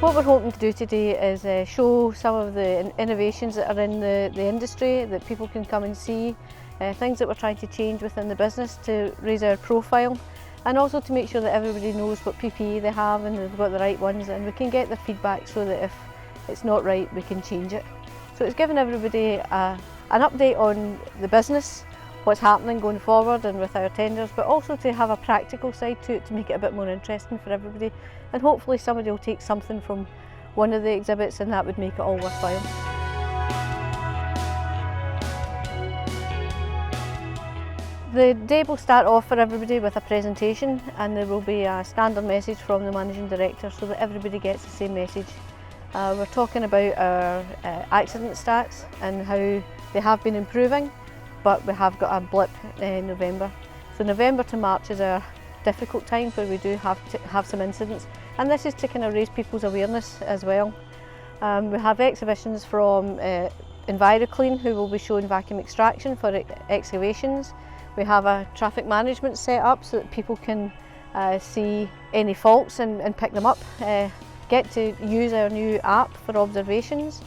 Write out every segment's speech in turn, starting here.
What we're hoping to do today is show some of the innovations that are in the industry that people can come and see, things that we're trying to change within the business to raise our profile, and also to make sure that everybody knows what PPE they have and they've got the right ones, and we can get their feedback so that if it's not right we can change it. So it's giving everybody an update on the business, what's happening going forward and with our tenders, but also to have a practical side to it to make it a bit more interesting for everybody, and hopefully somebody will take something from one of the exhibits and that would make it all worthwhile. The day will start off for everybody with a presentation, and there will be a standard message from the Managing Director so that everybody gets the same message. We're talking about our accident stats and how they have been improving, but we have got a blip in November. So November to March is our difficult time where we do have some incidents, and this is to kind of raise people's awareness as well. We have exhibitions from EnviroClean, who will be showing vacuum extraction for excavations. We have a traffic management set up so that people can see any faults and pick them up. Get to use our new app for observations.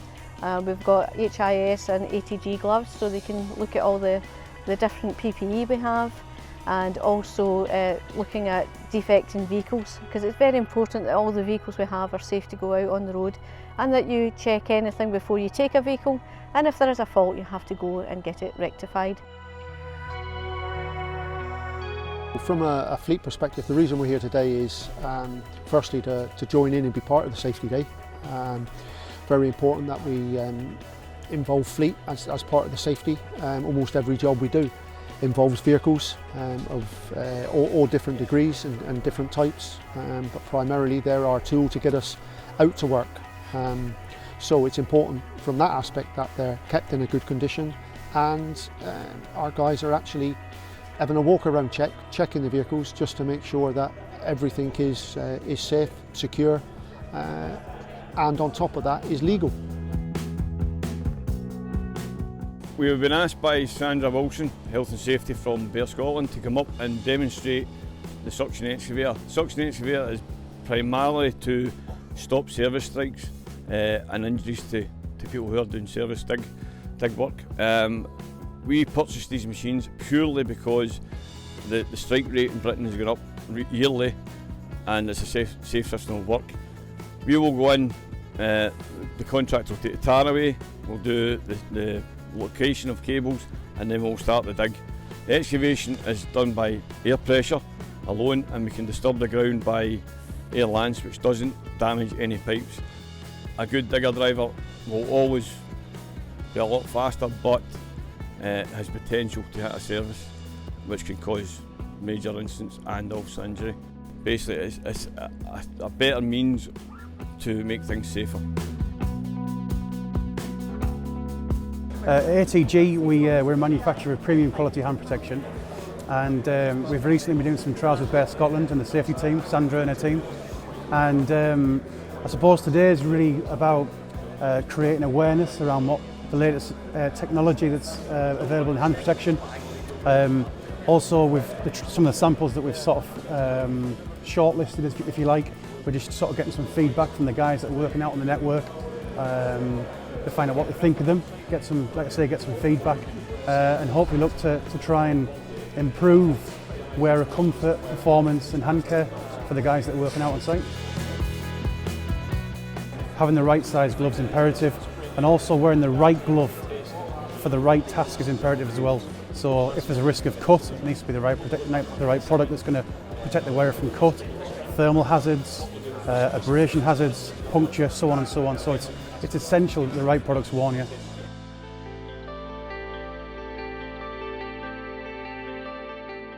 We've got HIS and ATG gloves so they can look at all the different PPE we have, and also looking at defects in vehicles, because it's very important that all the vehicles we have are safe to go out on the road, and that you check anything before you take a vehicle, and if there is a fault you have to go and get it rectified. From a fleet perspective, the reason we're here today is firstly to join in and be part of the Safety Day. Very important that we involve fleet as part of the safety. Almost every job we do involves vehicles of all different degrees and different types, but primarily they're our tool to get us out to work. So it's important from that aspect that they're kept in a good condition, and our guys are actually having a walk around checking the vehicles just to make sure that everything is safe, secure, and on top of that is legal. We have been asked by Sandra Wilson, Health and Safety from Bear Scotland, to come up and demonstrate the suction excavator. Suction excavator is primarily to stop service strikes and injuries to people who are doing service dig work. We purchased these machines purely because the strike rate in Britain has gone up yearly, and it's a safe system of work. We will go in, the contractor will take the tar away, we'll do the location of cables, and then we'll start the dig. The excavation is done by air pressure alone, and we can disturb the ground by air lance, which doesn't damage any pipes. A good digger driver will always be a lot faster, but has potential to hit a service which can cause major incidents and also injury. Basically it's a better means to make things safer. At ATG we're a manufacturer of premium quality hand protection, and we've recently been doing some trials with Bear Scotland and the safety team, Sandra and her team, and I suppose today is really about creating awareness around what the latest technology that's available in hand protection. Also with some of the samples that we've sort of shortlisted, if you like, we're just sort of getting some feedback from the guys that are working out on the network to find out what they think of them, get some feedback, and hopefully look to try and improve wearer comfort, performance and hand care for the guys that are working out on site. Having the right size gloves is imperative, and also wearing the right glove for the right task is imperative as well. So if there's a risk of cut, it needs to be the right product that's going to protect the wearer from cut, thermal hazards, abrasion hazards, puncture, so on and so on. So it's essential that the right product's worn here.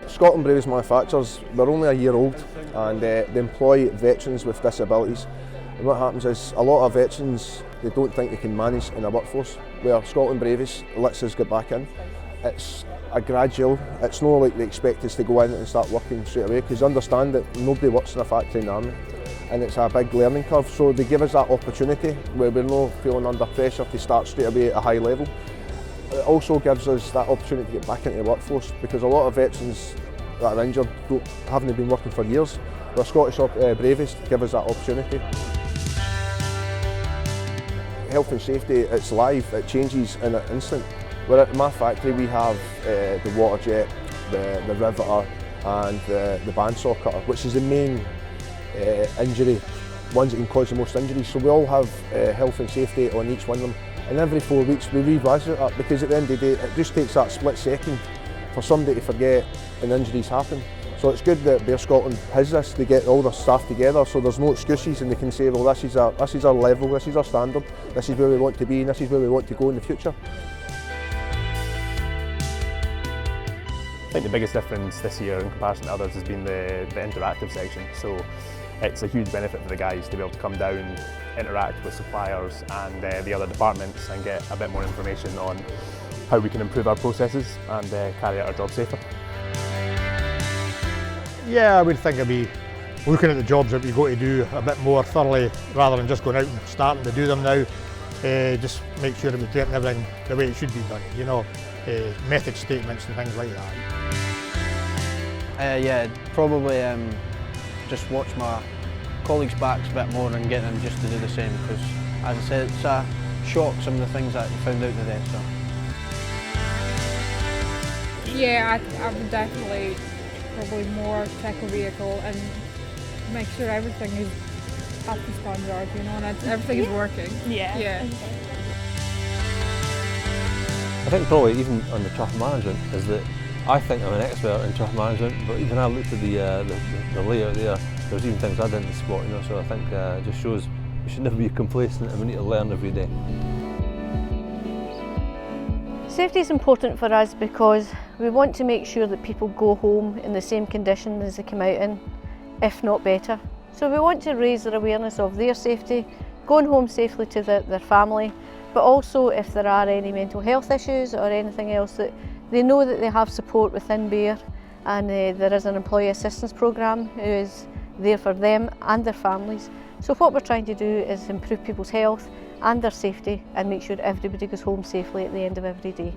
Scotland Braves manufacturers, they're only a year old, and they employ veterans with disabilities. And what happens is a lot of veterans, they don't think they can manage in a workforce, where Scotland Braves lets us get back in. It's a gradual, it's not like they expect us to go in and start working straight away, because understand that nobody works in a factory in the army, and it's a big learning curve, so they give us that opportunity where we're not feeling under pressure to start straight away at a high level. It also gives us that opportunity to get back into the workforce, because a lot of veterans that are injured haven't been working for years. The Scottish Bravies give us that opportunity. health and safety, it's live, it changes in an instant. Where at my factory we have the water jet, the riveter and the bandsaw cutter, which is the main injury, ones that can cause the most injuries. So we all have health and safety on each one of them. And every 4 weeks we revisit it, because at the end of the day it just takes that split second for somebody to forget and injuries happen. So it's good that Bear Scotland has this, they get all their staff together so there's no excuses and they can say, well, this is our level, this is our standard, this is where we want to be and this is where we want to go in the future. I think the biggest difference this year in comparison to others has been the interactive section. So it's a huge benefit for the guys to be able to come down, interact with suppliers and the other departments and get a bit more information on how we can improve our processes and carry out our job safer. Yeah, I would think I'd be looking at the jobs that we go to do a bit more thoroughly rather than just going out and starting to do them now. Just make sure that we're doing everything the way it should be done, you know, method statements and things like that. Yeah, probably just watch my colleagues' backs a bit more and get them just to do the same, because as I said, it's a shock some of the things that you found out today. So. Yeah, I would definitely probably more check a vehicle and make sure everything is up to standard, you know, and everything is working. Yeah. I think probably even on the traffic management is that I think I'm an expert in traffic management, but even I looked at the layout there, there's even things I didn't spot, you know, so I think it just shows we should never be complacent and we need to learn every day. Safety is important for us because we want to make sure that people go home in the same condition as they came out in, if not better. So we want to raise their awareness of their safety, going home safely to their family, but also if there are any mental health issues or anything else, that they know that they have support within Bear, and there is an employee assistance programme who is there for them and their families. So what we're trying to do is improve people's health and their safety and make sure everybody goes home safely at the end of every day.